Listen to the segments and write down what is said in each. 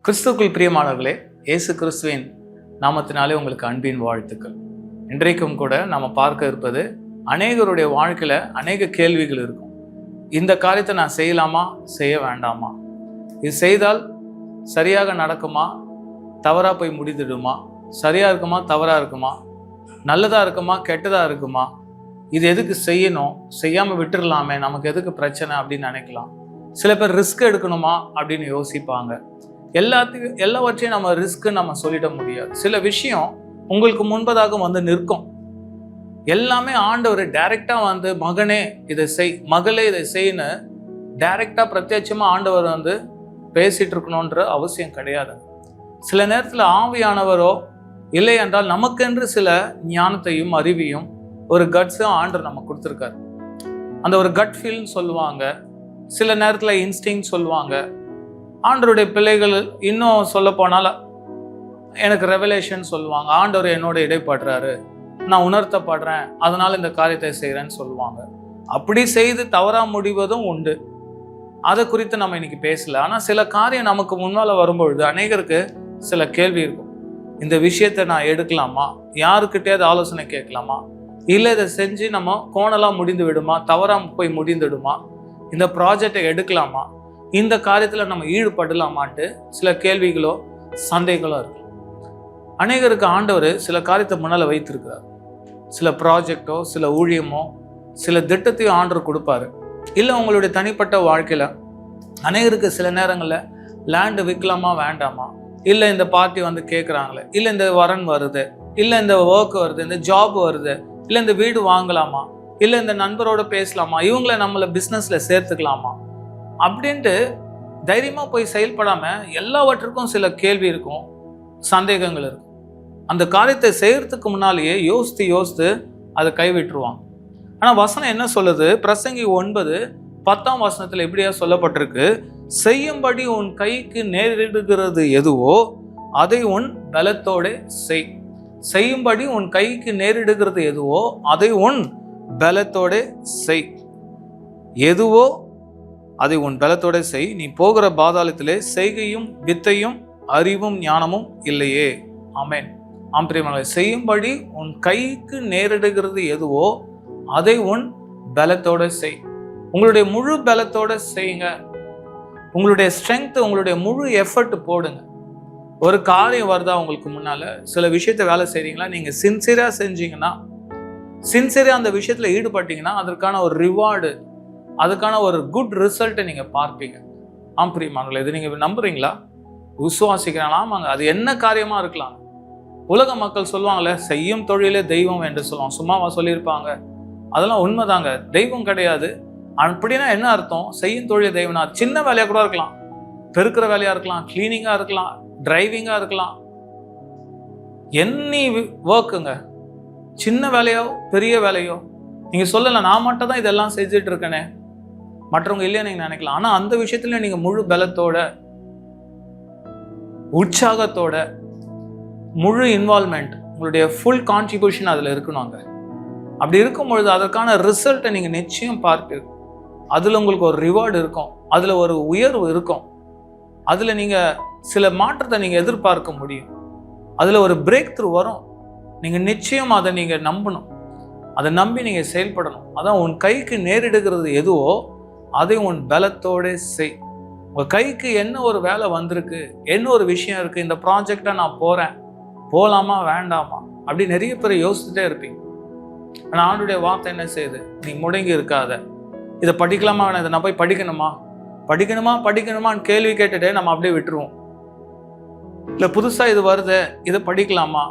கிறிஸ்துக்குள் பிரியமானவர்களே, இயேசு கிறிஸ்துவின் நாமத்தினாலே உங்களுக்கு அன்பின் வாழ்த்துக்கள். இன்றைக்கும் கூட நாம் பார்க்க இருப்பது அநேகருடைய வாழ்க்கையில் அநேக கேள்விகள் இருக்கும். இந்த காரியத்தை நான் செய்யலாமா, செய்ய வேண்டாமா, இது செய்தால் சரியாக நடக்குமா, தவறாக போய் முடிந்துடுமா, சரியாக இருக்குமா, தவறாக இருக்குமா, நல்லதாக இருக்குமா, கெட்டதாக இருக்குமா, இது எதுக்கு செய்யணும், செய்யாமல் விட்டுடலாமே, நமக்கு எதுக்கு பிரச்சனை அப்படின்னு நினைக்கலாம். சில பேர் ரிஸ்க் எடுக்கணுமா அப்படின்னு யோசிப்பாங்க. எல்லாவற்றையும் நம்ம ரிஸ்க்கு நம்ம சொல்லிட முடியாது. சில விஷயம் உங்களுக்கு முன்பதாக வந்து நிற்கும். எல்லாமே ஆண்டவர் டைரக்டா வந்து மகனே இதை செய், மகளே இதை செய்யு டைரக்டா பிரத்யட்சமா ஆண்டவர் வந்து பேசிட்டு இருக்கணும்ன்ற அவசியம் கிடையாது. சில நேரத்தில் ஆவியானவரோ இல்லை என்றால் நமக்கென்று சில ஞானத்தையும் அறிவையும் ஒரு கட்ஸும் ஆண்டவர் நம்ம கொடுத்துருக்காரு. அந்த ஒரு கட் ஃபீல்னு சொல்லுவாங்க, சில நேரத்தில் இன்ஸ்டிங் சொல்லுவாங்க. ஆண்டவருடைய பிள்ளைகள் இன்னும் சொல்ல போனால எனக்கு ரெவலேஷன் சொல்லுவாங்க. ஆண்டவர் என்னோட இடைப்படுறாரு, நான் உணர்த்தப்படுறேன், அதனால இந்த காரியத்தை செய்கிறேன்னு சொல்லுவாங்க. அப்படி செய்து தவறாக முடிவதும் உண்டு. அதை குறித்து நம்ம இன்னைக்கு பேசல. ஆனால் சில காரியம் நமக்கு முன்னால் வரும்பொழுது அநேகருக்கு சில கேள்வி இருக்கும். இந்த விஷயத்தை நான் எடுக்கலாமா, யாருக்கிட்டேயாவது ஆலோசனை கேட்கலாமா, இல்லை இதை செஞ்சு நம்ம கோணலாம் முடிந்து விடுமா, தவறாக போய் முடிந்துடுமா, இந்த ப்ராஜெக்டை எடுக்கலாமா, இந்த காரியத்தில் நம்ம ஈடுபடலாமான்ட்டு சில கேள்விகளோ சந்தேகங்களோ இருக்கு. அநேகருக்கு ஆண்டவர் சில காரியத்தை முன்னால் வைத்திருக்கிறார். சில ப்ராஜெக்டோ சில ஊழியமோ சில திட்டத்தையும் ஆண்டவர் கொடுப்பாரு. இல்லை உங்களுடைய தனிப்பட்ட வாழ்க்கையில் அநேகருக்கு சில நேரங்களில் லேண்டு விற்கலாமா வேண்டாமா, இல்லை இந்த பார்ட்டி வந்து கேட்குறாங்களே, இல்லை இந்த வரன் வருது, இல்லை இந்த ஒர்க் வருது, இந்த ஜாப் வருது, இல்லை இந்த வீடு வாங்கலாமா, இல்லை இந்த நண்பரோட பேசலாமா, இவங்களை நம்மளை பிஸ்னஸில் சேர்த்துக்கலாமா அப்படின்ட்டு தைரியமாக போய் செயல்படாமல் எல்லாவற்றுக்கும் சில கேள்வி இருக்கும், சந்தேகங்கள் இருக்கும். அந்த காரியத்தை செய்யறதுக்கு முன்னாலேயே யோசித்து அதை கைவிட்டுருவாங்க. ஆனால் வசனம் என்ன சொல்லுது? பிரசங்கி 9:10 எப்படியா சொல்லப்பட்டிருக்கு, செய்யும்படி உன் கைக்கு நேரிடுகிறது எதுவோ அதை உன் பலத்தோட செய். செய்யும்படி உன் கைக்கு நேரிடுகிறது எதுவோ அதை உன் பலத்தோட செய். எதுவோ அதை உன் பலத்தோட செய். நீ போகிற பாதாளத்திலே செய்கையும் வித்தையும் அறிவும் ஞானமும் இல்லையே. ஆமென். பிரியமானவர்களே, செய்யும்படி உன் கைக்கு நேரிடுகிறது எதுவோ அதை உன் பலத்தோட செய். உங்களுடைய முழு பலத்தோட செய்யுங்க. உங்களுடைய ஸ்ட்ரென்த், உங்களுடைய முழு எஃபர்ட் போடுங்க. ஒரு காரியம் வருதா உங்களுக்கு முன்னால, சில விஷயத்தை வேலை செய்றீங்களா, நீங்க சின்சியரா செஞ்சீங்கன்னா, சின்சியரா அந்த விஷயத்துல ஈடுபட்டீங்கன்னா அதற்கான ஒரு ரிவார்டு, அதுக்கான ஒரு குட் ரிசல்ட்டை நீங்கள் பார்ப்பீங்க. பிரியமானவர்களே, இது நீங்கள் நம்புறீங்களா, விசுவாசிக்கிறாங்களா? ஆமாங்க, அது என்ன காரியமாக இருக்கலாம். உலக மக்கள் சொல்லுவாங்களே, செய்யும் தொழிலே தெய்வம் என்று சொல்லுவாங்க. சும்மாவா சொல்லியிருப்பாங்க? அதெல்லாம் உண்மைதாங்க. தெய்வம் கிடையாது. அப்படின்னா என்ன அர்த்தம்? செய்யும் தொழிலே தெய்வம்னா சின்ன வேலையாக கூட இருக்கலாம், பெருக்கிற வேலையாக இருக்கலாம், கிளீனிங்காக இருக்கலாம், டிரைவிங்காக இருக்கலாம், எனி ஒர்க்குங்க. சின்ன வேலையோ பெரிய வேலையோ நீங்கள் சொல்லலை, நான் மட்டும் தான் இதெல்லாம் செஞ்சுட்டு இருக்கேனே, மற்றவங்க இல்லையா நீங்கள் நினைக்கலாம். ஆனால் அந்த விஷயத்துல நீங்கள் முழு பலத்தோட, உற்சாகத்தோட, முழு இன்வால்மெண்ட், உங்களுடைய ஃபுல் கான்ட்ரிபியூஷன் அதில் இருக்கணுங்க. அப்படி இருக்கும்பொழுது அதற்கான ரிசல்ட்டை நீங்கள் நிச்சயம் பார்ப்பீங்க. அதில் உங்களுக்கு ஒரு ரிவார்டு இருக்கும், அதில் ஒரு உயர்வு இருக்கும், அதில் நீங்கள் சில மாற்றத்தை நீங்கள் எதிர்பார்க்க முடியும், அதில் ஒரு பிரேக் த்ரூ வரும். நீங்கள் நிச்சயம் அதை நீங்கள் நம்பணும், அதை நம்பி நீங்கள் செயல்படணும். அதான் உன் கைக்கு நேரிடுகிறது எதுவோ அதை உன் பலத்தோட செய். உங்கள் கைக்கு என்ன ஒரு வேலை வந்திருக்கு, என்ன ஒரு விஷயம் இருக்குது, இந்த ப்ராஜெக்டை நான் போகிறேன், போகலாமா வேண்டாமா அப்படி நிறைய பேர் யோசிச்சுட்டே இருப்பீங்க. ஆனால் ஆண்டுடைய வார்த்தை என்ன செய்யுது? நீ முடங்கி இருக்காத. இதை படிக்கலாமா வேணாம், இதை நான் போய் படிக்கணுமான்னு கேள்வி கேட்டுட்டு நம்ம அப்படியே விட்டுருவோம். இல்லை புதுசாக இது வருது, இதை படிக்கலாமா,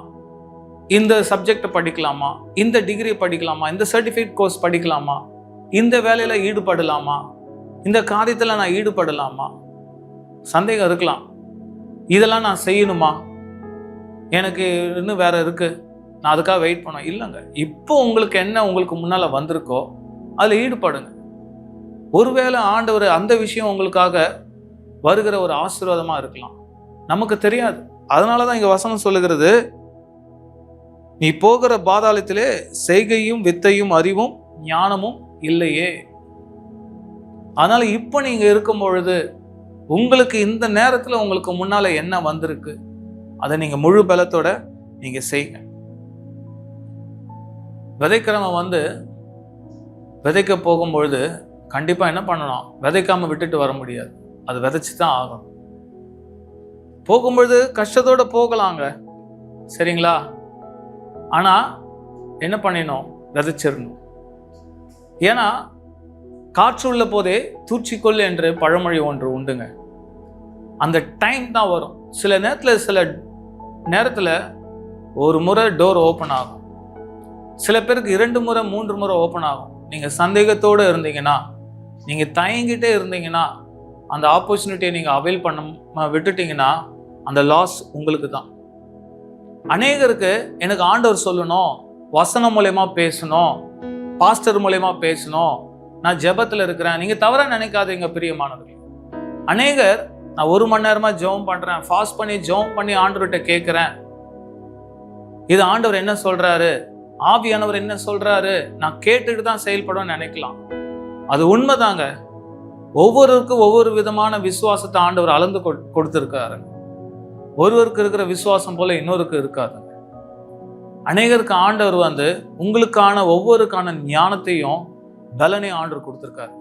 இந்த சப்ஜெக்டை படிக்கலாமா, இந்த டிகிரி படிக்கலாமா, இந்த சர்டிஃபிகேட் கோர்ஸ் படிக்கலாமா, இந்த வேலையில் ஈடுபடலாமா, இந்த காரியத்தில் நான் ஈடுபடலாமா, சந்தேகம் இருக்கலாம். இதெல்லாம் நான் செய்யணுமா, எனக்கு இன்னும் வேற இருக்கு, நான் அதுக்காக வெயிட் பண்ண இல்லைங்க. இப்போ உங்களுக்கு என்ன உங்களுக்கு முன்னால் வந்திருக்கோ அதில் ஈடுபடுங்க. ஒருவேளை ஆண்டவர் அந்த விஷயம் உங்களுக்காக வருகிற ஒரு ஆசீர்வாதமாக இருக்கலாம், நமக்கு தெரியாது. அதனால தான் இங்கே வசனம் சொல்லுகிறது, நீ போகிற பாதாளத்திலே செய்கையும் வித்தையும் அறிவும் ஞானமும் இல்லையே. அதனால இப்போ நீங்க இருக்கும் பொழுது உங்களுக்கு இந்த நேரத்துல உங்களுக்கு முன்னால என்ன வந்திருக்கு, அதை நீங்க முழு பலத்தோட நீங்க செய்யுங்க. விதைக்கிறவன் விதைக்க போகும்பொழுது கண்டிப்பா என்ன பண்ணணும், விதைக்காம விட்டுட்டு வர முடியாது. அது விதைச்சுதான் ஆகணும். போகும்பொழுது கஷ்டத்தோட போகலாங்க, சரிங்களா? ஆனா என்ன பண்ணிடணும், விதைச்சிடணும். ஏன்னா காற்று உள்ள போதே தூற்றிக்கொள் என்று பழமொழி ஒன்று உண்டுங்க. அந்த டைம் தான் வரும். சில நேரத்துல ஒரு முறை டோர் ஓப்பன் ஆகும், சில பேருக்கு 2 முறை 3 முறை ஓப்பன் ஆகும். நீங்க சந்தேகத்தோடு இருந்தீங்கன்னா, நீங்க தயங்கிட்டே இருந்தீங்கன்னா, அந்த ஆப்பர்ச்சுனிட்டியை நீங்க அவைல் பண்ண விட்டுட்டீங்கன்னா அந்த லாஸ் உங்களுக்கு தான். அநேகருக்கு எனக்கு ஆண்டவர் சொல்லணும், வசனம் மூலயமா பேசணும், பாஸ்டர் மூலயமா பேசணும், நான் ஜெபத்தில் இருக்கிறேன். நீங்க தவறா நினைக்காதீங்க பிரியமானவர்களே. அநேகர் நான் 1 மணி நேரமா ஜெபம் பண்றேன், ஃபாஸ்ட் பண்ணி ஜெபம் பண்ணி ஆண்டவர்கிட்ட கேட்கிறேன், இது ஆண்டவர் என்ன சொல்றாரு, ஆவியானவர் என்ன சொல்றாரு, நான் கேட்டுட்டு தான் செயல்படும் நினைக்கலாம். அது உண்மைதாங்க. ஒவ்வொருவருக்கும் ஒவ்வொரு விதமான விசுவாசத்தை ஆண்டவர் அளந்து கொடுத்திருக்காரு. ஒருவருக்கு இருக்கிற விசுவாசம் போல இன்னொருக்கு இருக்காது. அநேகருக்கு ஆண்டவர் உங்களுக்கான ஒவ்வொருக்கான ஞானத்தையும் பலனையும் ஆண்டவர் கொடுத்திருக்காரு.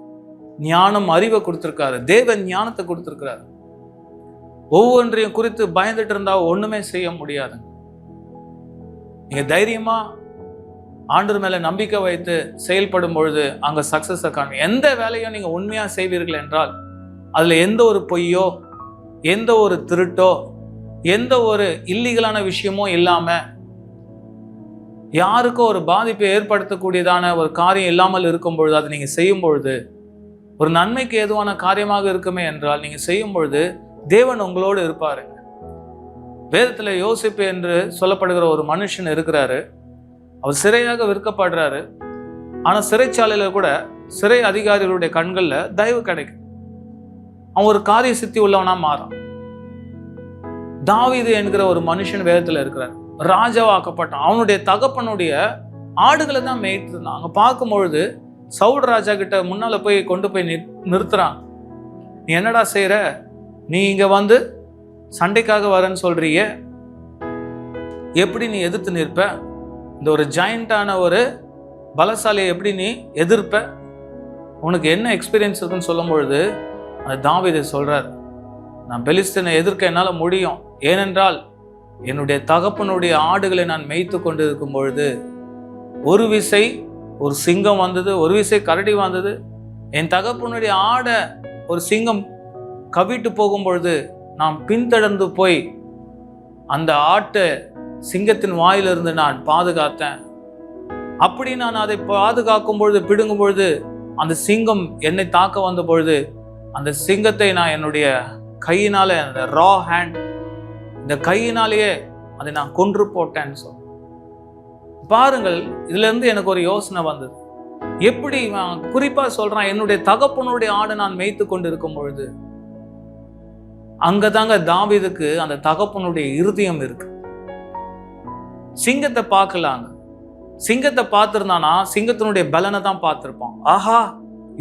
ஞானம், அறிவை கொடுத்திருக்காரு. தேவன் ஞானத்தை கொடுத்திருக்கிறார். ஒவ்வொன்றையும் குறித்து பயந்துட்டு இருந்தா ஒண்ணுமே செய்ய முடியாது. நீங்க தைரியமா ஆண்டவர் மேல நம்பிக்கை வைத்து செயல்படும் பொழுது அங்க சக்சஸ் காணும். எந்த வேலையும் நீங்க உண்மையா செய்வீர்கள் என்றால் அதுல எந்த ஒரு பொய்யோ, எந்த ஒரு திருட்டோ, எந்த ஒரு இல்லீகலான விஷயமோ இல்லாம, யாருக்கும் ஒரு பாதிப்பை ஏற்படுத்தக்கூடியதான ஒரு காரியம் இல்லாமல் இருக்கும் பொழுது அதை நீங்க செய்யும் பொழுது, ஒரு நன்மைக்கு ஏதுவான காரியமாக இருக்குமே என்றால் நீங்க செய்யும் பொழுது தேவன் உங்களோடு இருப்பாரு. வேதத்துல யோசிப்பு என்று சொல்லப்படுகிற ஒரு மனுஷன் இருக்கிறாரு. அவர் சிறையாக விற்கப்படுறாரு. ஆனா சிறைச்சாலையில கூட சிறை அதிகாரிகளுடைய கண்கள்ல தயவு கிடைக்கும். அவன் ஒரு காரிய சித்தி உள்ளவனா மாறான். தாவீது என்கிற ஒரு மனுஷன் வேதத்துல இருக்கிறார். ராஜாவாக்கப்பட்டான். அவனுடைய தகப்பனுடைய ஆடுகளை தான் மேய்த்து இருந்தான். அங்க பார்க்கும் பொழுது சவுல் ராஜா கிட்ட முன்னால போய் கொண்டு போய் நிறுத்துறான். நீ என்னடா செய்யற, நீ இங்க சண்டைக்காக வரன்னு சொல்றிய, எப்படி நீ எதிர்த்து நிற்ப, இந்த ஒரு ஜாயிண்டான ஒரு பலசாலியை எப்படி நீ எதிர்ப்ப, உனக்கு என்ன எக்ஸ்பீரியன்ஸ் இருக்குன்னு சொல்லும் பொழுது அந்த தாவீது சொல்றார், நான் பெலிஸ்தீனை எதிர்க்க என்னால முடியும், ஏனென்றால் என்னுடைய தகப்பனுடைய ஆடுகளை நான் மேய்த்து கொண்டு இருக்கும் பொழுது ஒரு விசை ஒரு சிங்கம் வந்தது, ஒரு விசை கரடி வந்தது. என் தகப்பனுடைய ஆடை ஒரு சிங்கம் கவிட்டு போகும் பொழுது நான் பின்தொடர்ந்து போய் அந்த ஆட்டை சிங்கத்தின் வாயிலிருந்து நான் பாதுகாத்தேன். அப்படி நான் அதை பாதுகாக்கும் பொழுது, பிடுங்கும் பொழுது, அந்த சிங்கம் என்னை தாக்க வந்த பொழுது அந்த சிங்கத்தை நான் என்னுடைய கையினால, அந்த ரா ஹேண்ட், இந்த கையினாலேயே அதை நான் கொன்று போட்டேன்னு சொல்ல பாருங்கள். இதுல இருந்து எனக்கு ஒரு யோசனை வந்தது. எப்படி குறிப்பா சொல்றான், என்னுடைய தகப்பனுடைய ஆடை நான் மேய்த்து கொண்டு இருக்கும் பொழுது. அங்கதாங்க தாவீதுக்கு அந்த தகப்பனுடைய இருதயம் இருக்கு. சிங்கத்தை பார்க்கலாங்க. சிங்கத்தை பார்த்திருந்தானா சிங்கத்தினுடைய பலனை தான் பார்த்திருப்பான். ஆஹா,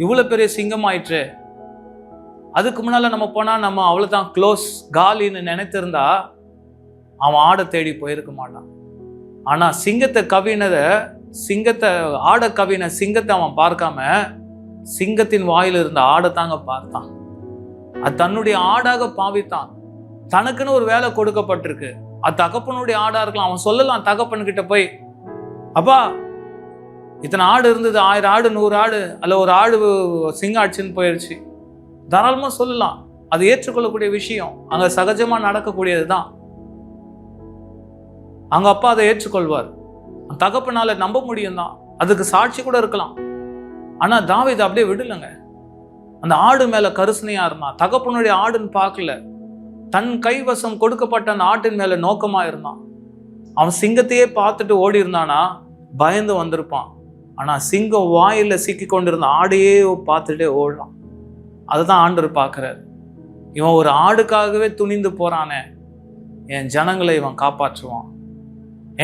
இவ்வளவு பெரிய சிங்கம் ஆயிற்று, அதுக்கு முன்னால நம்ம போனா நம்ம அவ்வளவுதான் க்ளோஸ் காலின்னு நினைத்திருந்தா அவன் ஆடை தேடி போயிருக்க மாட்டான். ஆனா ஆடை கவின சிங்கத்தை அவன் பார்க்காம சிங்கத்தின் வாயில இருந்த ஆடை தாங்க பார்த்தான். அது தன்னுடைய ஆடாக பாவித்தான். தனக்குன்னு ஒரு வேலை கொடுக்கப்பட்டிருக்கு. அது தகப்பனுடைய ஆடா இருக்கலாம். அவன் சொல்லலாம் தகப்பன் கிட்ட போய், அப்பா இத்தனை ஆடு இருந்தது, 1000 ஆடு 100 ஆடு அல்ல ஒரு ஆடு சிங்கம் ஆச்சுன்னு போயிடுச்சு, தாராளமா சொல்லலாம். அது ஏற்றுக்கொள்ளக்கூடிய விஷயம், அங்க சகஜமா நடக்கக்கூடியதுதான். அங்க அப்பா அதை ஏற்றுக்கொள்வார். தகப்பனால நம்ப முடியும் தான், அதுக்கு சாட்சி கூட இருக்கலாம். ஆனா தாவீது அப்படியே விடலங்க. அந்த ஆடு மேல கருசனையா இருந்தான். தகப்பனுடைய ஆடுன்னு பார்க்கல, தன் கைவசம் கொடுக்கப்பட்ட அந்த ஆட்டின் மேல நோக்கமா இருந்தான். அவன் சிங்கத்தையே பார்த்துட்டு ஓடி இருந்தானா பயந்து வந்திருப்பான். ஆனா சிங்கம் வாயில சிக்கி கொண்டிருந்த ஆடையே பார்த்துட்டே ஓடலாம். அதுதான் ஆண்டவர் பார்க்கிறார். இவன் ஒரு ஆடுக்காகவே துணிந்து போறானே, என் ஜனங்களை இவன் காப்பாற்றுவான்.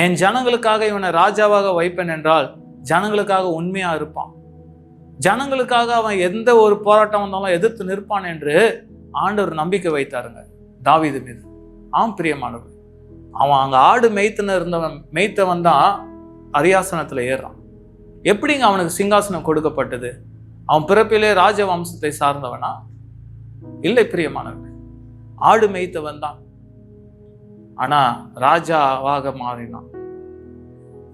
என் ஜனங்களுக்காக இவனை ராஜாவாக வைப்பேன் என்றால் ஜனங்களுக்காக உண்மையா இருப்பான். ஜனங்களுக்காக அவன் எந்த ஒரு போராட்டம் வந்தாலும் எதிர்த்து நிற்பான் என்று ஆண்டவர் நம்பிக்கை வைத்தாருங்க தாவீது மீது. பிரியமானவர், அவன் அங்க ஆடு மேய்த்தவன் தான் அரியாசனத்துல ஏறான். எப்படிங்க அவனுக்கு சிங்காசனம் கொடுக்கப்பட்டது? அவன் பிறப்பிலே ராஜ வம்சத்தை சார்ந்தவனா? இல்லை பிரியமானவர், ஆடு மேய்த்தவன் தான். ஆனா ராஜாவாக மாறினான்.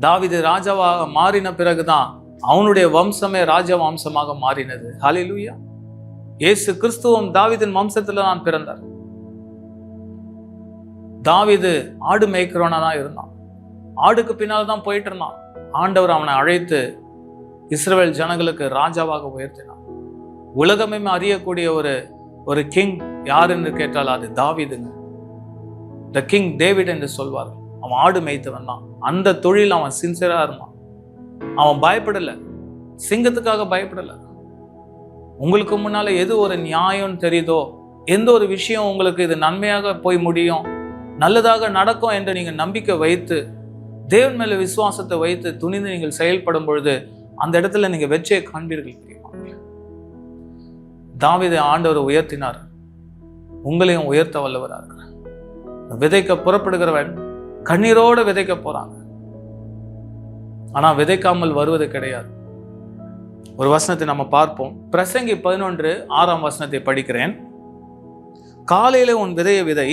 தாவீது ராஜாவாக மாறின பிறகுதான் அவனுடைய வம்சமே ராஜ வம்சமாக மாறினது. ஹல்லேலூயா. இயேசு கிறிஸ்துவும் தாவீதின் வம்சத்துல தான் பிறந்தார். தாவீது ஆடு மேய்க்கிறவனா தான் இருந்தான். ஆடுக்கு பின்னால் தான் போயிட்டு இருந்தான். ஆண்டவர் அவனை அழைத்து இஸ்ரவேல் ஜனங்களுக்கு ராஜாவாக உயர்த்தினான். உலகமே அறியக்கூடிய ஒரு கிங் யார் என்று கேட்டால் அது தாவீதுங்க. த கிங் டேவிட் என்று சொல்வார்கள். அவன் ஆடு மேய்த்தவன் தான். அந்த தொழில் அவன் சின்சியரா இருந்தான். அவன் பயப்படல, சிங்கத்துக்காக பயப்படல. உங்களுக்கு முன்னால எது ஒரு நியாயம் தெரியுதோ, எந்த ஒரு விஷயம் உங்களுக்கு இது நன்மையாக போய் முடியும், நல்லதாக நடக்கும் என்று நீங்க நம்பிக்கை வைத்து தேவன் மேல விசுவாசத்தை வைத்து துணிந்து நீங்கள் செயல்படும் பொழுது அந்த இடத்துல நீங்க வெற்றியை காண்பீர்கள். தாவீதை ஆண்டவர் உயர்த்தினார், உங்களையும் உயர்த்த வல்லவராக இருக்கிறார். விதைக்க புறப்படுகிறவன் கண்ணீரோட விதைக்க போறாங்க, ஆனா விதைக்காமல் வருவது கிடையாது. ஒரு வசனத்தை நம்ம பார்ப்போம். பிரசங்கி 11:6 படிக்கிறேன். காலையில உன் விதையை விதை,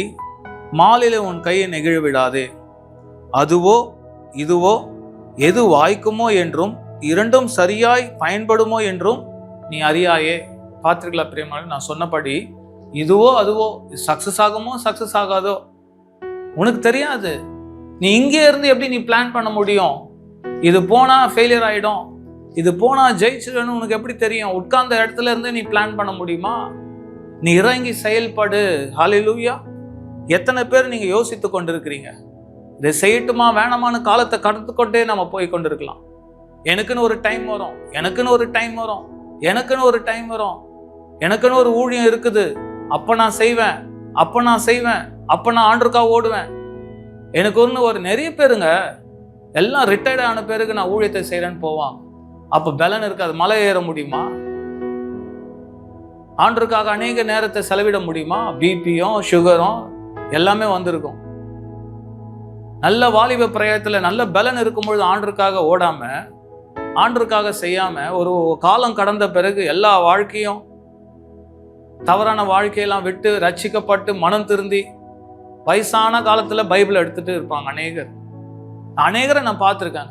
மாலையில உன் கையை நெகிழ விடாதே. அதுவோ இதுவோ எது வாய்க்குமோ என்றும் இரண்டும் சரியாய் பயன்படுமோ என்றும் நீ அறியாயே. பார்த்திருக்கலா பிரியமான? நான் சொன்னபடி இதுவோ அதுவோ சக்சஸ் ஆகுமோ சக்சஸ் ஆகாதோ உனக்கு தெரியாது. நீ இங்கே இருந்து எப்படி நீ பிளான் பண்ண முடியும்? இது போனா ஃபெயிலியர் ஆயிடும், இது போனா ஜெயிச்சிடணும் உனக்கு எப்படி தெரியும்? உட்கார்ந்த இடத்துல இருந்து நீ பிளான் பண்ண முடியுமா? நீ இறங்கி செயல்படு. ஹல்லேலூயா. எத்தனை பேர் நீங்க யோசித்து கொண்டிருக்கிறீங்க, இதை செய்யட்டுமா வேணாமான்னு காலத்தை கடத்துக்கொண்டே நம்ம போய் கொண்டிருக்கலாம். எனக்குன்னு ஒரு டைம் வரும், எனக்குன்னு ஒரு டைம் வரும், எனக்குன்னு ஒரு டைம் வரும், எனக்குன்னு ஒரு ஊழியம் இருக்குது, அப்ப நான் செய்வேன், அப்ப நான் செய்வேன், அப்ப நான் ஆண்டருக்கா ஓடுவேன். எனக்கு ஒரு நிறைய பேருங்க எல்லாம் ரிட்டையர்ட் ஆன பேருக்கு நான் ஊழியத்தை செய்யறேன்னு போவான். அப்ப பலன் இருக்காது. மலை ஏற முடியுமா? ஆண்டருக்காக அநேக நேரத்தை செலவிட முடியுமா? பிபியும் சுகரும் எல்லாமே வந்திருக்கும். நல்ல வாலிப பிரயத்துல நல்ல பலன் இருக்கும்பொழுது ஆண்டருக்காக ஓடாம, ஆண்டருக்காக செய்யாம ஒரு காலம் கடந்த பிறகு எல்லா வாழ்க்கையும் தவறான வாழ்க்கையெல்லாம் விட்டு ரட்சிக்கப்பட்டு மனம் திருந்தி வயசான காலத்துல பைபிள் எடுத்துட்டு இருப்பாங்க அநேகரை நான் பார்த்துருக்கேன்.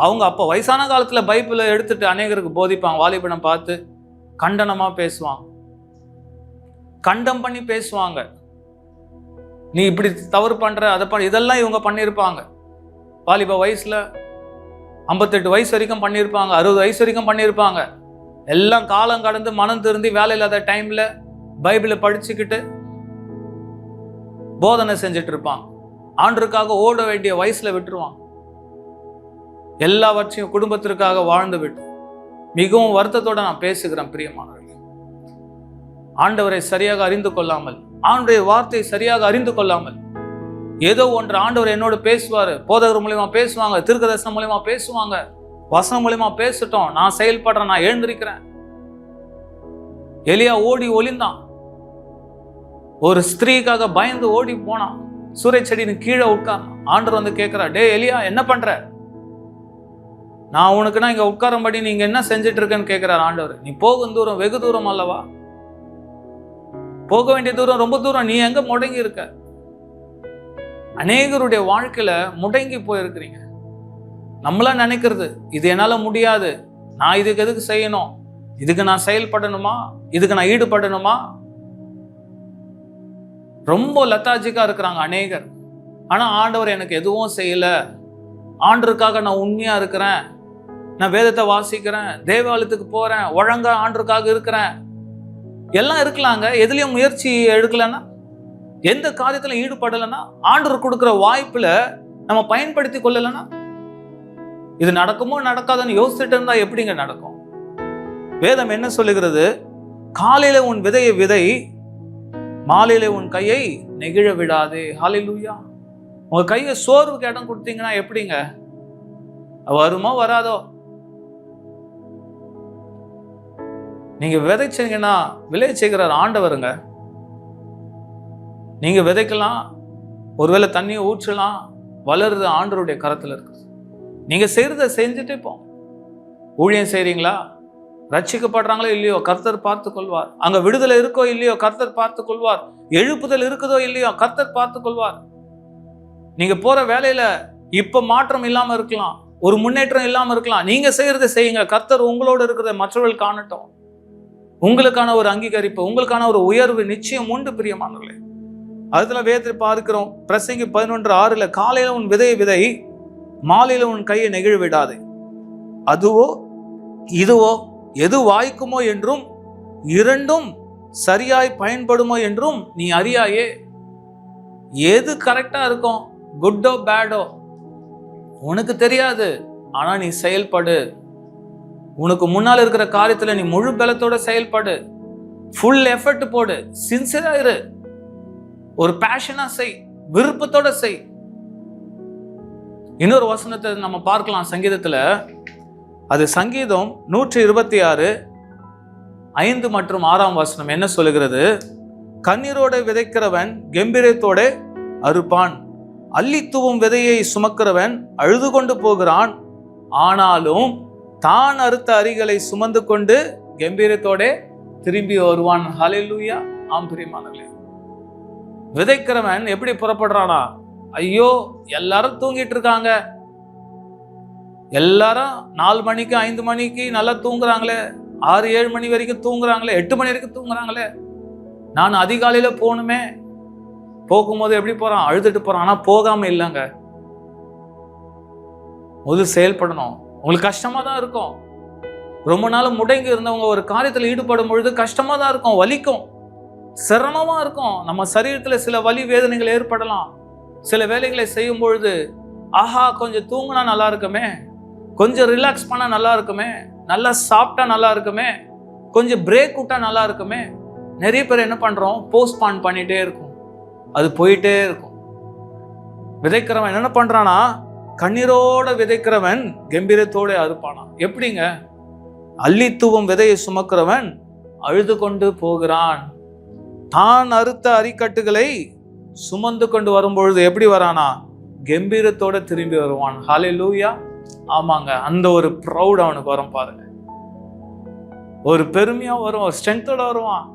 அவங்க அப்ப வயசான காலத்துல பைபிளை எடுத்துட்டு அநேகருக்கு போதிப்பாங்க. வாலிபனை பார்த்து கண்டனமா பேசுவாங்க, கண்டம் பண்ணி பேசுவாங்க. நீ இப்படி தவறு பண்ற, அதை பண்ண, இதெல்லாம் இவங்க பண்ணியிருப்பாங்க. வாலிப வயசுல 58 வயசு வரைக்கும் பண்ணியிருப்பாங்க, 60 வயசு வரைக்கும் பண்ணியிருப்பாங்க. எல்லாம் காலம் கடந்து மனம் திருந்தி வேலை இல்லாத டைம்ல பைபிளை படிச்சுக்கிட்டு போதனை செஞ்சுட்டு இருப்பான். ஆண்டருக்காக ஓட வேண்டிய வயசுல விட்டுருவான். எல்லாவற்றையும் குடும்பத்திற்காக வாழ்ந்து விட்டு மிகவும் வருத்தத்தோட நான் பேசுகிறேன் பிரியமானவர்களே. ஆண்டவரை சரியாக அறிந்து கொள்ளாமல், ஆண்டவருடைய வார்த்தை சரியாக அறிந்து கொள்ளாமல், ஏதோ ஒன்று ஆண்டவர் என்னோட பேசுவாரு, போதகர் மூலியமா பேசுவாங்க, தீர்க்கதரிசனம் மூலியமா பேசுவாங்க, வசனம் மூலியமா பேசட்டும், நான் செயல்படுறேன், நான் எழுந்திருக்கிறேன். எலியா ஓடி ஒளிந்தான். ஒரு ஸ்திரீக்காக பயந்து ஓடி போனான். சூரிய செடியின் கீழே உட்கார்ந்தான். ஆண்டவர் வந்து கேட்கிறா, டே எலியா என்ன பண்ற? நான் உனக்குன்னா இங்க உட்காரும்படி நீங்க என்ன செஞ்சுட்டு இருக்கேன்னு கேட்கிறார் ஆண்டவர். நீ போகும் தூரம் வெகு தூரம் அல்லவா? போக வேண்டிய தூரம் ரொம்ப தூரம். நீ எங்க முடங்கி இருக்க? அநேகருடைய வாழ்க்கையில முடங்கி போயிருக்கிறீங்க. நம்மளா நினைக்கிறது, இது என்னால முடியாது, நான் இதுக்கு எதுக்கு செய்யணும், இதுக்கு நான் செயல்படணுமா, இதுக்கு நான் ஈடுபடணுமா? ரொம்ப லத்தாஜிக்கா இருக்கிறாங்க அநேகர். ஆனா ஆண்டவர் எனக்கு எதுவும் செய்யல, ஆண்டருக்காக நான் உண்மையா இருக்கிறேன், நான் வேதத்தை வாசிக்கிறேன், தேவாலயத்துக்கு போறேன், ஒழுங்கா ஆண்டருக்காக இருக்கிறேன், எல்லாம் இருக்கலாங்க. எதுலயும் முயற்சி எடுக்கலன்னா, எந்த காரியத்துல ஈடுபடலைன்னா, ஆண்டவர் கொடுக்குற வாய்ப்புல நம்ம பயன்படுத்தி கொள்ளலைன்னா, இது நடக்குமோ நடக்காதுன்னு யோசிச்சுட்டு இருந்தா எப்படிங்க நடக்கும்? வேதம் என்ன சொல்லுகிறது? காலையில உன் விதையை விதை, மாலையில உன் கையை நெகிழ விடாதே. ஹல்லேலூயா. உங்க கையை சோர்வுக்கு இடம் கொடுத்தீங்கன்னா எப்படிங்க? வருமோ வராதோ? நீங்க விதைச்சீங்கன்னா விளைய செய்கிறார் ஆண்டவருங்க. நீங்க விதைக்கலாம், ஒருவேளை தண்ணியை ஊற்றலாம், வளருது ஆண்டவருடைய கரத்துல இருக்கு. நீங்க செய்யறத செஞ்சுட்டே போங்க. ஊழியம் செய்றீங்களா, ரட்சிக்கப்படுறாங்களோ இல்லையோ கர்த்தர் பார்த்து கொள்வார். அங்க விடுதலை இருக்கோ இல்லையோ கர்த்தர் பார்த்து கொள்வார். எழுப்புதல் இருக்குதோ இல்லையோ கர்த்தர் பார்த்து கொள்வார். நீங்க போற வேலையில இப்ப மாற்றம் இல்லாம இருக்கலாம், ஒரு முன்னேற்றம் இல்லாம இருக்கலாம். நீங்க செய்யறதை செய்யுங்க. கர்த்தர் உங்களோட இருக்கிறத மற்றவர்கள் காணட்டும். உங்களுக்கான ஒரு அங்கீகரிப்பு, உங்களுக்கான ஒரு உயர்வு நிச்சயம் உண்டு பிரியமானவர்களே. அதுல வேதத்தில் பார்க்கிறோம், பிரசங்கி 11:6, காலையில உன் விதையை விதை, மாலையில உன் கையை நெகிழ விடாதே. அதுவோ இதுவோ எது வாய்க்குமோ என்றும் இரண்டும் சரியாய் பயன்படுமோ என்றும் நீ அறியாயே. எது கரெக்டா இருக்கும், குட்டோ பேடோ உனக்கு தெரியாது. ஆனா நீ செயல்படு. உனக்கு முன்னால் இருக்கிற காரியத்துல நீ முழு பலத்தோட செயல்படு. ஃபுல் எஃபர்ட் போடு. சின்சியரா இரு. ஒரு பேஷனா செய், விருப்பத்தோட செய். இன்னொரு வசனத்தை நம்ம பார்க்கலாம் சங்கீதத்துல. அது சங்கீதம் 126 5 மற்றும் 6 என்ன சொல்லுகிறது? கண்ணீரோட விதைக்கிறவன் கம்பீரத்தோட அறுப்பான், அள்ளித்துவும் விதையை சுமக்கிறவன் அழுது கொண்டு போகிறான், ஆனாலும் தான் அறுத்த அரிகளை சுமந்து கொண்டு கம்பீரத்தோட திரும்பி வருவான். ஹல்லேலூயா. ஆம் பிரியமானவர்களே, விதைக்கிறவன் எப்படி புறப்படுறானா? ஐயோ எல்லாரும் தூங்கிட்டு இருக்காங்க, எல்லாரும் 4 மணிக்கு 5 மணிக்கு நல்லா தூங்குறாங்களே, 6-7 மணி வரைக்கும் தூங்குறாங்களே, 8 மணி வரைக்கும் தூங்குறாங்களே, நான் அதிகாலையில போகணுமே. போகும்போது எப்படி போறான்? அழுதுட்டு போறான். ஆனா போகாம இல்லைங்க. முதல் செயல்படணும். உங்களுக்கு கஷ்டமா தான் இருக்கும். ரொம்ப நாள் முடங்கி இருந்தவங்க ஒரு காரியத்தில் ஈடுபடும் பொழுது கஷ்டமா தான் இருக்கும், வலிக்கும், சிரமமா இருக்கும். நம்ம சரீரத்துல சில வலி வேதனைகள் ஏற்படலாம். சில வேலைகளை செய்யும் பொழுது ஆஹா கொஞ்சம் தூங்கினா நல்லா இருக்குமே, கொஞ்சம் ரிலாக்ஸ் பண்ணா நல்லா இருக்குமே, நல்லா சாப்பிட்டா நல்லா இருக்குமே, கொஞ்சம் பிரேக் விட்டா நல்லா இருக்குமே. நிறைய பேர் என்ன பண்றோம்? போஸ்ட்பான் பண்ணிட்டே இருக்கும். அது போயிட்டே இருக்கும். விதைக்கிறவன் என்ன பண்றானா? கண்ணீரோட விதைக்கிறவன் கம்பீரத்தோட அறுப்பானா. எப்படிங்க? அள்ளித்துவம் விதையை சுமக்கிறவன் அழுது கொண்டு போகிறான். தான் அறுத்த அரிக்கட்டுகளை சுமந்து கொண்டு வரும்பொழுது எப்படி வரானா? கம்பீரத்தோட திரும்பி வருவான். ஹல்லேலூயா. ஆமாங்க, அந்த ஒரு ப்ரௌட் அவனுக்கு வரும் பாருங்க. ஒரு பெருமையா வரும், ஒரு ஸ்ட்ரென்த்தோட வருவான்.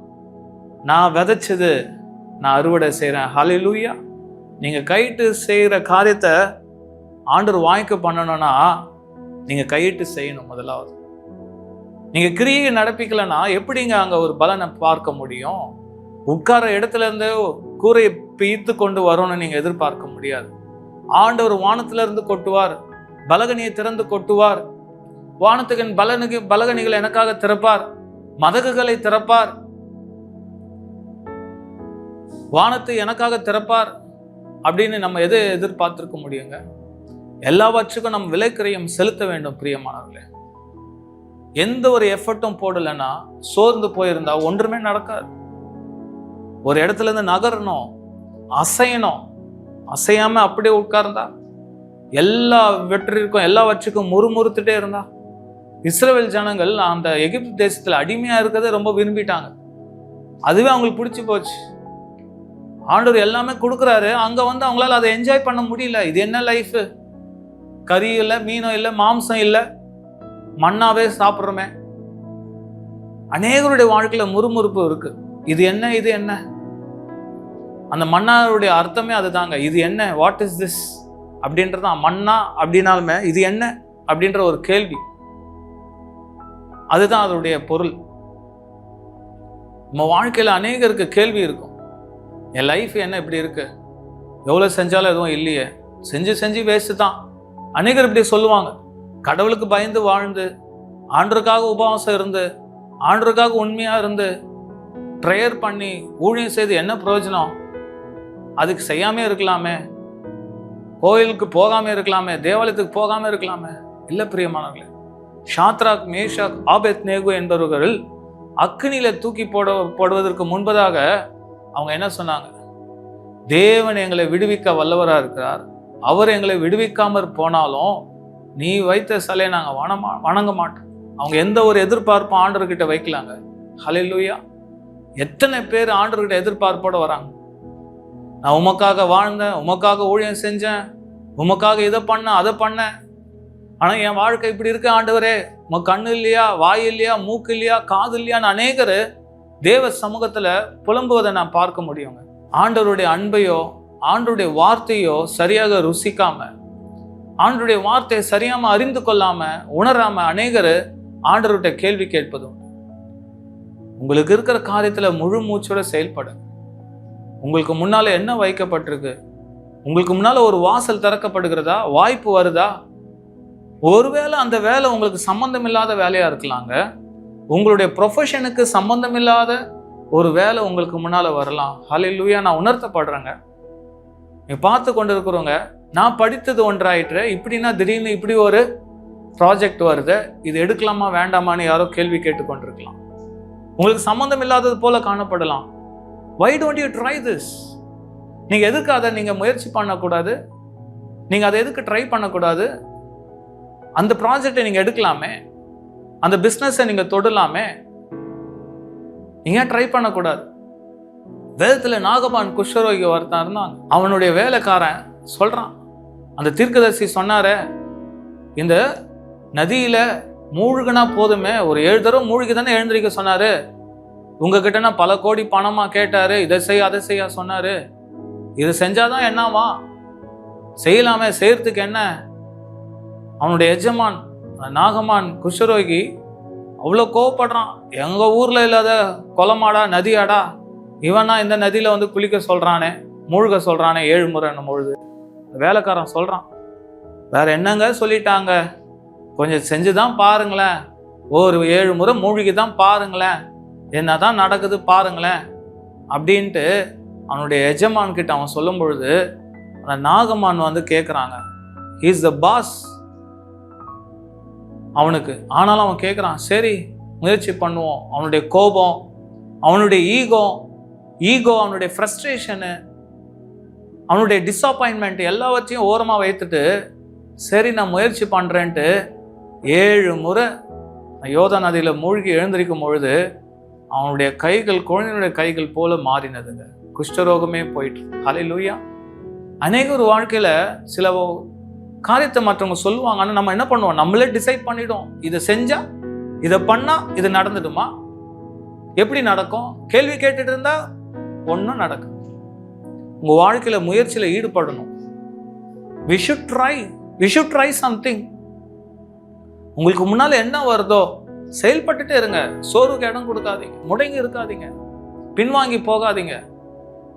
நான் விதைச்சது நான் அறுவடை செய்யறேன். ஹல்லேலூயா. நீங்க கையிட்டு செய்யற காரியத்தை ஆண்டவர் வாய்க்க பண்ணணும்னா நீங்க கையிட்டு செய்யணும். முதலாவது நீங்க கிரியை நடப்பிக்கலன்னா எப்படிங்க அங்க ஒரு பலனை பார்க்க முடியும்? உட்கார இடத்துல இருந்து கூரையை பீத்து கொண்டு வரும்னு நீங்க எதிர்பார்க்க முடியாது. ஆண்டவர் வானத்துல இருந்து கொட்டுவார், பலகனியை திறந்து கொட்டுவார். வானத்துக்கு பலகனிகள் எனக்காக திறப்பார், மதகுகளை திறப்பார், வானத்தை எனக்காக திறப்பார் அப்படின்னு நம்ம எதை எதிர்பார்த்திருக்க முடியுங்க? எல்லாவற்றுக்கும் நம்ம விலைக்கிரயம் செலுத்த வேண்டும் பிரியமானவர்களே. எந்த ஒரு எஃபர்ட்டும் போடலைன்னா, சோர்ந்து போயிருந்தா ஒன்றுமே நடக்காது. ஒரு இடத்துல இருந்து நகரணும், அசையணும். அசையாம அப்படியே உட்கார்ந்தா, எல்லா வெற்றிக்கும் எல்லாவற்றுக்கும் முறுமுறுத்துட்டே இருந்தா. இஸ்ரவேல் ஜனங்கள் அந்த எகிப்து தேசத்துல அடிமையா இருக்கிறத ரொம்ப விரும்பிட்டாங்க. அதுவே அவங்களுக்கு பிடிச்சி போச்சு. ஆண்டவர் எல்லாமே கொடுக்குறாரு, அங்க வந்து அவங்களால அதை என்ஜாய் பண்ண முடியல. இது என்ன லைஃப்? கறி இல்லை, மீனும் இல்லை, மாம்சம் இல்லை, மண்ணாவே சாப்பிட்றோமே. அநேகருடைய வாழ்க்கையில முறுமுறுப்பு இருக்கு. இது என்ன, இது என்ன? அந்த மன்னாருடைய அர்த்தமே அதுதாங்க. இது என்ன, வாட் இஸ் திஸ் அப்படின்றதான். மன்னா அப்படின்னாலுமே இது என்ன அப்படின்ற ஒரு கேள்வி, அதுதான் அதனுடைய பொருள். நம்ம வாழ்க்கையில அநேகருக்கு கேள்வி இருக்கும். என் லைஃப் என்ன இப்படி இருக்கு, எவ்வளவு செஞ்சாலும் எதுவும் இல்லையே, செஞ்சு செஞ்சு வேஸ்ட் தான். அநேகர் இப்படி சொல்லுவாங்க. கடவுளுக்கு பயந்து வாழ்ந்து, ஆண்டருக்காக உபவாசம் இருந்து, ஆண்டருக்காக உண்மையா இருந்து, ப்ரேயர் பண்ணி ஊழியம் செய்து என்ன பிரயோஜனம்? அதுக்கு செய்யாமே இருக்கலாமே, கோயிலுக்கு போகாம இருக்கலாமே, தேவாலயத்துக்கு போகாம இருக்கலாமே. இல்ல பிரியமானவர்களே, ஷாத்ராக், மேஷாக், ஆபேத்நேகோ என்பவர்கள் அக்னியில தூக்கி போடுவதற்கு முன்பதாக அவங்க என்ன சொன்னாங்க? தேவன் எங்களை விடுவிக்க வல்லவரா இருக்கிறார், அவர் எங்களை விடுவிக்காம போனாலும் நீ வைத்த சிலையை நாங்க வணங்க மாட்டோம். அவங்க எந்த ஒரு எதிர்பார்ப்பும் ஆண்டவர்கிட்ட வைக்கலாங்க. ஹல்லேலூயா. எத்தனை பேர் ஆண்டவர்கிட்ட எதிர்பார்ப்போட வராங்க? நான் உமக்காக வாழ்ந்தேன், உமக்காக ஊழியம் செஞ்சேன், உமக்காக இதை பண்ண அதை பண்ணேன், ஆனா என் வாழ்க்கை இப்படி இருக்கு ஆண்டவரே, உங்க கண்ணு இல்லையா, வாய் இல்லையா, மூக்கு இல்லையா, காது இல்லையான்னு அநேகர் தேவ சமூகத்துல புலம்புவதை நான் பார்க்க முடியுங்க. ஆண்டவருடைய அன்பையோ ஆண்டவருடைய வார்த்தையோ சரியாக ருசிக்காம, ஆண்டவருடைய வார்த்தையை சரியாம அறிந்து கொள்ளாம உணராம அநேகர் ஆண்டவர்கிட்ட கேள்வி கேட்பதும். உங்களுக்கு இருக்கிற காரியத்துல முழு மூச்சோட செயல்பட, உங்களுக்கு முன்னால என்ன வைக்கப்பட்டிருக்கு, உங்களுக்கு முன்னால ஒரு வாசல் திறக்கப்படுகிறதா, வாய்ப்பு வருதா? ஒருவேளை அந்த வேலை உங்களுக்கு சம்பந்தம் இல்லாத வேலையா இருக்கலாங்க. உங்களுடைய ப்ரொஃபஷனுக்கு சம்பந்தம் இல்லாத ஒரு வேலை உங்களுக்கு முன்னால வரலாம். ஹல்லேலூயா. நான் உணர்த்தப்படுறேங்க. நீ பார்த்து கொண்டு இருக்கிறவங்க, நான் படித்தது ஒன்றாயிற்று, இப்படின்னா திடீர்னு இப்படி ஒரு ப்ராஜெக்ட் வருது, இது எடுக்கலாமா வேண்டாமான்னு யாரோ கேள்வி கேட்டுக்கொண்டிருக்கலாம். உங்களுக்கு சம்பந்தம் இல்லாதது போல காணப்படலாம். Why don't you try this? நீங்க எதுக்கு அதை நீங்க முயற்சி பண்ணக்கூடாது? நீங்க அதை எதுக்கு ட்ரை பண்ணக்கூடாது? அந்த ப்ராஜெக்டை நீங்க எடுக்கலாமே, அந்த பிஸ்னஸை நீங்க தொடலாமே, நீங்க ட்ரை பண்ணக்கூடாது? வேதத்துல நாகபான் குஷ்டரோகி ஒருத்தன் இருந்தான். அவனுடைய வேலைக்காரன் சொல்றான், அந்த தீர்க்கதரிசி சொன்னாரே, இந்த நதியில மூழ்கினா போதுமே, ஒரு 7 தடவை மூழ்கி தானே எழுந்திருக்க சொன்னாரு, உங்ககிட்ட பல கோடி பணமா கேட்டாரு, இதை செய்ய அதை செய்ய சொன்னாரு, இது செஞ்சாதான் என்னவா, செய்யலாமே, செய்யறதுக்கு என்ன? அவனுடைய எஜமான் நாகமான் குஷ்டரோகி அவ்வளோ கோவப்படுறான். எங்க ஊர்ல இல்லாத கொலமாடா, நதியாடா, இவனா இந்த நதியில வந்து குளிக்க சொல்றானே, மூழ்க சொல்றானே 7 முறை பொழுது. வேலைக்காரன் சொல்றான், வேற என்னங்க சொல்லிட்டாங்க, கொஞ்சம் செஞ்சுதான் பாருங்களேன், ஒரு 7 முறை மூழ்கி தான் பாருங்களேன், என்னதான் நடக்குது பாருங்களேன் அப்படின்ட்டு அவனுடைய எஜமான் கிட்ட அவன் சொல்லும் பொழுது, அந்த நாகமான் வந்து கேட்குறாங்க, ஹீஸ் த பாஸ் அவனுக்கு. ஆனாலும் அவன் கேட்குறான், சரி முயற்சி பண்ணுவோம். அவனுடைய கோபம், அவனுடைய ஈகோ, அவனுடைய ஃப்ரஸ்ட்ரேஷனு, அவனுடைய டிஸப்பாயின்மெண்ட் எல்லாவற்றையும் ஓரமாக வைத்துட்டு, சரி நான் முயற்சி பண்ணுறேன்ட்டு 7 முறை யோர்தான் நதியில் மூழ்கி எழுந்திருக்கும் பொழுது அவனுடைய கைகள் குழந்தையுடைய கைகள் போல மாறினதுங்க. குஷ்டரோகமே போயிட்டு. ஹல்லேலூயா. அநேகர் வாழ்க்கையில் சில காரியத்தை மற்றவங்க சொல்லுவாங்க, ஆனால் நம்ம என்ன பண்ணுவோம், நம்மளே டிசைட் பண்ணிடும், இதை செஞ்சா இதை பண்ணா இது நடந்துடுமா, எப்படி நடக்கும், கேள்வி கேட்டுட்டு இருந்தா ஒன்றும் நடக்கும். உங்க வாழ்க்கையில முயற்சியில ஈடுபடணும். we should try something. உங்களுக்கு முன்னால என்ன வருதோ செயல்பட்டுட்டே இருங்க. சோர்வுக்கு இடம் கொடுக்காதீங்க, முடங்கி இருக்காதீங்க, பின்வாங்கி போகாதீங்க.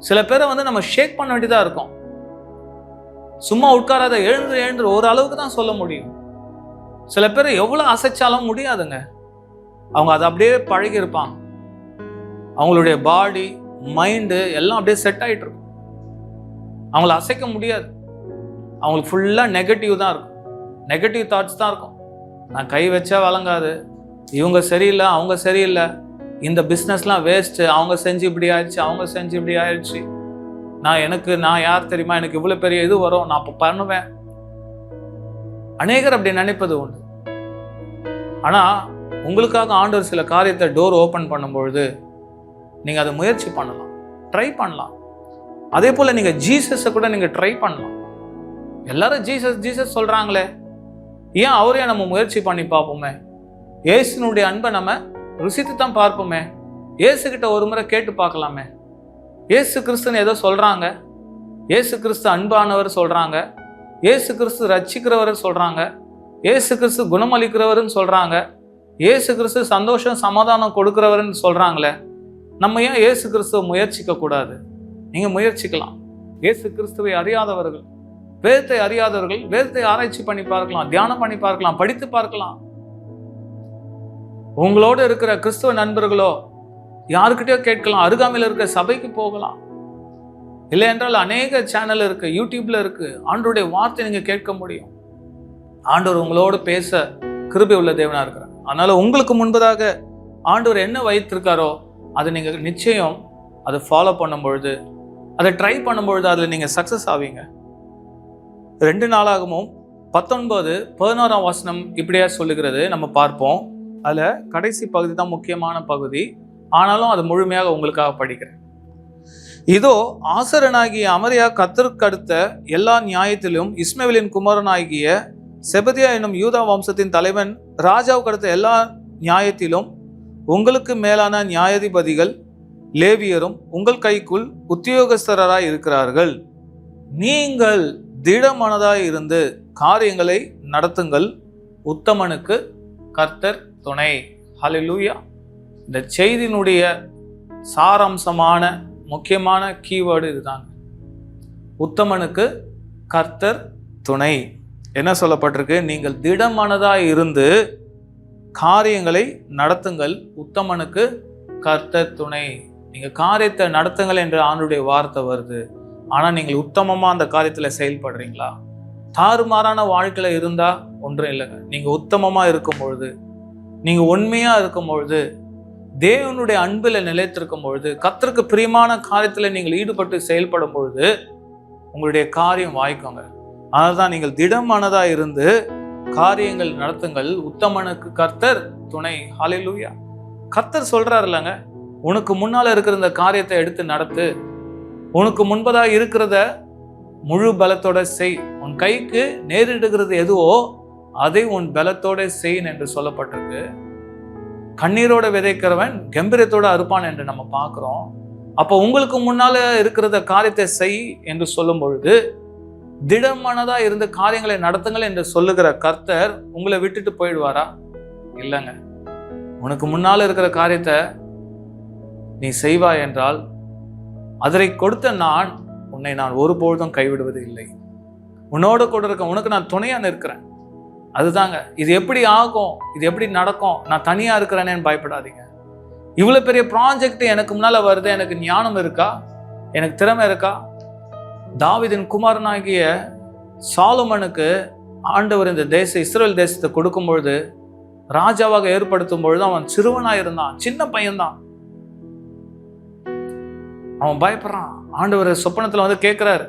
சில பேரை வந்து நம்ம ஷேக் பண்ண வேண்டியதா இருக்கும். சும்மா உட்காராத, எழுந்து ஒரு அளவுக்கு தான் சொல்ல முடியும். சில பேர் எவ்வளவு அசைச்சாலும் முடியாதுங்க. அவங்க அதை அப்படியே பழகி இருப்பாங்க. அவங்களுடைய பாடி, மைண்டு எல்லாம் அப்படியே செட் ஆயிட்டு இருக்கும். அவங்கள அசைக்க முடியாது. அவங்களுக்கு ஃபுல்லா நெகட்டிவ் தான் இருக்கும், நெகட்டிவ் தாட்ஸ் தான் இருக்கும். நான் கை வச்சா வழங்காது, இவங்க சரியில்லை, அவங்க சரியில்லை, இந்த பிஸ்னஸ்லாம் வேஸ்ட்டு, அவங்க செஞ்சு இப்படி ஆயிடுச்சு, அவங்க செஞ்சு இப்படி ஆயிடுச்சு, நான் யார் தெரியுமா, எனக்கு இவ்வளோ பெரிய இது வரும், நான் இப்போ பண்ணுவேன். அநேகர் அப்படி நினைப்பது உண்டு. ஆனால் உங்களுக்காக ஆண்டவர் சில காரியத்தை டோர் ஓப்பன் பண்ணும்பொழுது நீங்கள் அதை முயற்சி பண்ணலாம், ட்ரை பண்ணலாம். அதே போல் நீங்கள் ஜீசஸை கூட நீங்கள் ட்ரை பண்ணலாம். எல்லாரும் ஜீசஸ் சொல்கிறாங்களே, ஏன் அவரையும் நம்ம முயற்சி பண்ணி பார்ப்போமே? இயேசுனுடைய அன்பை நம்ம ருசித்து தான் பார்ப்போமே. இயேசுகிட்ட ஒரு முறை கேட்டு பார்க்கலாமே. இயேசு கிறிஸ்துன்னு ஏதோ சொல்கிறாங்க, இயேசு கிறிஸ்து அன்பானவர் சொல்கிறாங்க, இயேசு கிறிஸ்து ரட்சிக்கிறவர் சொல்கிறாங்க, இயேசு கிறிஸ்து குணமளிக்கிறவர்னு சொல்கிறாங்க, இயேசு கிறிஸ்து சந்தோஷம் சமாதானம் கொடுக்கிறவர்னு சொல்கிறாங்களே, நம்ம ஏன் இயேசு கிறிஸ்துவை முயற்சிக்க கூடாது? நீங்கள் முயற்சிக்கலாம். இயேசு கிறிஸ்துவை அறியாதவர்கள், வேதத்தை அறியாதவர்கள் வேதத்தை ஆராய்ச்சி பண்ணி பார்க்கலாம், தியானம் பண்ணி பார்க்கலாம், படித்து பார்க்கலாம். உங்களோடு இருக்கிற கிறிஸ்துவ நண்பர்களோ யாருக்கிட்டயோ கேட்கலாம், அருகாமையில் இருக்க சபைக்கு போகலாம். இல்லை என்றால் அநேக சேனல் இருக்கு, யூடியூப்ல இருக்கு, ஆண்டவருடைய வார்த்தை நீங்க கேட்க முடியும். ஆண்டவர் உங்களோடு பேச கிருபை உள்ள தேவனா இருக்கிறார். அதனால உங்களுக்கு முன்பதாக ஆண்டவர் என்ன வைத்திருக்காரோ அதை நீங்க நிச்சயம் அதை ஃபாலோ பண்ணும் பொழுது, அதை ட்ரை பண்ணும் பொழுது அதில் நீங்க சக்சஸ் ஆவீங்க. 2 நாளாகவும் 19-11 வசனம் இப்படியா சொல்லுகிறது, நம்ம பார்ப்போம். அதில் கடைசி பகுதி தான் முக்கியமான பகுதி, ஆனாலும் அது முழுமையாக உங்களுக்காக படிக்கிறேன். இதோ ஆசரனாகிய அமரியா கர்த்தருக்கு அடுத்த எல்லா நியாயத்திலும் இஸ்மவேலின் குமாரனாகிய செபதியா என்னும் யூதா வம்சத்தின் தலைவன் ராஜாவுக்கு அடுத்த எல்லா நியாயத்திலும் உங்களுக்கு மேலான நியாயாதிபதிகள் லேவியரும் உங்கள் கைக்குள் உத்தியோகஸ்தராய் இருக்கிறார்கள். நீங்கள் திடமனதாய் இருந்து காரியங்களை நடத்துங்கள், உத்தமனுக்கு கர்த்தர் துணை. ஹல்லேலூயா. இந்த செய்தியினுடைய சாராம்சமான முக்கியமான கீவேர்டு இதுதான். உத்தமனுக்கு கர்த்தர் துணை. என்ன சொல்லப்பட்டிருக்கு? நீங்கள் திடமனதாய் இருந்து காரியங்களை நடத்துங்கள், உத்தமனுக்கு கர்த்தர் துணை. நீங்க காரியத்தை நடத்துங்கள் என்று ஆண்டுடைய வார்த்தை வருது. ஆனா நீங்கள் உத்தமமா அந்த காரியத்துல செயல்படுறீங்களா? தாறுமாறான வாழ்க்கையில இருந்தா ஒன்றும் இல்லைங்க. நீங்க உத்தமமா இருக்கும் பொழுது, நீங்க உண்மையா இருக்கும் பொழுது, தேவனுடைய அன்பில் நிலைத்திருக்கும் பொழுது, கர்த்தருக்கு பிரியமான காரியத்துல நீங்கள் ஈடுபட்டு செயல்படும் பொழுது உங்களுடைய காரியம் வாய்க்குங்க. அதனால்தான் நீங்கள் திடமானதா இருந்து காரியங்கள் நடத்துங்கள், உத்தமனுக்கு கர்த்தர் துணை. ஹல்லேலூயா. கர்த்தர் சொல்றாரு இல்லைங்க, உனக்கு முன்னால இருக்கிற இந்த காரியத்தை எடுத்து நடத்து, உனக்கு முன்பதா இருக்கிறத முழு பலத்தோட செய், உன் கைக்கு நேரிடுகிறது எதுவோ அதை உன் பலத்தோட செய் என்று சொல்லப்பட்டிருக்கு. கண்ணீரோட விதைக்கிறவன் கம்பீரத்தோட அறுப்பான் என்று நம்ம பார்க்கிறோம். அப்போ உங்களுக்கு முன்னால இருக்கிறத காரியத்தை செய் என்று சொல்லும் பொழுது, திடமானதா இருந்து காரியங்களை நடத்துங்கள் என்று சொல்லுகிற கர்த்தர் உங்களை விட்டுட்டு போயிடுவாரா? இல்லைங்க. உனக்கு முன்னால இருக்கிற காரியத்தை நீ செய்வாய் என்றால் அதனை கொடுத்த உன்னை நான் ஒருபொழுதும் கைவிடுவது இல்லை. உன்னோடு கூட இருக்க, உனக்கு நான் துணையா நிற்கிறேன். அதுதாங்க. இது எப்படி ஆகும், இது எப்படி நடக்கும், நான் தனியா இருக்கிறேனேன்னு பயப்படாதீங்க. இவ்வளவு பெரிய ப்ராஜெக்ட் எனக்கு முன்னால வருது, எனக்கு ஞானம் இருக்கா, எனக்கு திறமை இருக்கா? தாவீதின் குமாரனாகிய சாலமோனுக்கு ஆண்டவர் இந்த இஸ்ரவேல் தேசத்தை கொடுக்கும் பொழுது, ராஜாவாக ஏற்படுத்தும் பொழுது அவன் சிறுவனா இருந்தான், சின்ன பையன்தான். அவன் பயப்படுறான். ஆண்டவர் சொப்பனத்துல வந்து கேட்கிறாரு,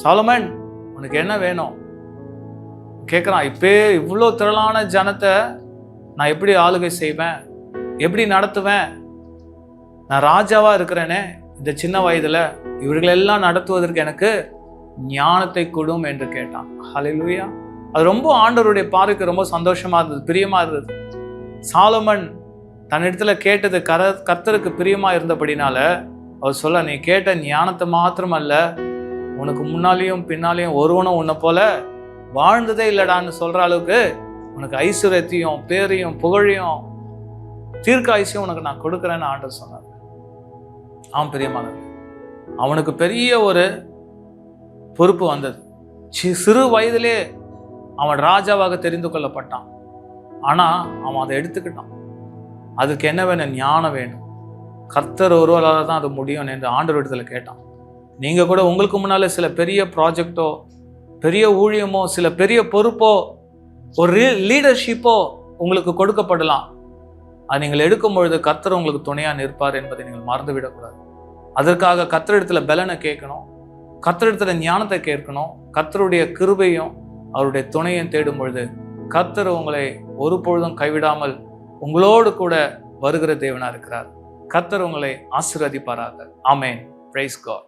சாலமன் உனக்கு என்ன வேணும் கேட்கிறான். இப்பே இவ்வளோ திரளான ஜனத்தை நான் எப்படி ஆளுகை செய்வேன், எப்படி நடத்துவேன்? நான் ராஜாவா இருக்கிறேனே இந்த சின்ன வயதுல, இவர்களெல்லாம் நடத்துவதற்கு எனக்கு ஞானத்தை கொடும் என்று கேட்டான். ஹல்லேலூயா. அது ரொம்ப ஆண்டவருடைய பார்வைக்கு ரொம்ப சந்தோஷமா இருந்தது, பிரியமா இருந்தது. சாலமன் தன்னிடத்துல கேட்டது கர்த்தருக்கு பிரியமா இருந்தபடினால அவர் சொல்ல, நீ கேட்ட ஞானத்தை மாத்திரமல்ல, உனக்கு முன்னாலேயும் பின்னாலேயும் ஒருவனும் உன்னை போல வாழ்ந்ததே இல்லடான்னு சொல்ற அளவுக்கு உனக்கு ஐஸ்வர்யத்தையும் பேரையும் புகழையும் தீர்க்காயுசையும் உனக்கு நான் கொடுக்குறேன்னு ஆண்டவர் சொன்னார். அவன் பிரியமானது. அவனுக்கு பெரிய ஒரு பொறுப்பு வந்தது. சிறு வயதிலே அவன் ராஜாவாக தெரிந்து கொள்ளப்பட்டான். ஆனா அவன் அதை எடுத்துக்கிட்டான். அதுக்கு என்ன வேணும்? ஞானம் வேணும். கர்த்தர் ஒருவரால் தான் அது முடியும் என்று ஆண்டவர் இடத்துல கேட்டான். நீங்க கூட உங்களுக்கு முன்னால சில பெரிய ப்ராஜெக்டோ, பெரிய ஊழியமோ, சில பெரிய பொறுப்போ, ஒரு லீடர்ஷிப்போ உங்களுக்கு கொடுக்கப்படலாம். அது நீங்கள் எடுக்கும் பொழுது கர்த்தர் உங்களுக்கு துணையா நிற்பார் என்பதை நீங்கள் மறந்து விடக்கூடாது. அதற்காக கர்த்தரிடத்துல பலனை கேட்கணும், கர்த்தரிடத்துல ஞானத்தை கேட்கணும். கர்த்தருடைய கிருபையும் அவருடைய துணையும் தேடும் பொழுது கர்த்தர் உங்களை ஒரு பொழுதும் கைவிடாமல் உங்களோடு கூட வருகிற தேவனா இருக்கிறார். கர்த்தர் உங்களை ஆசீர்வதிப்பாராக. ஆமென். Praise God.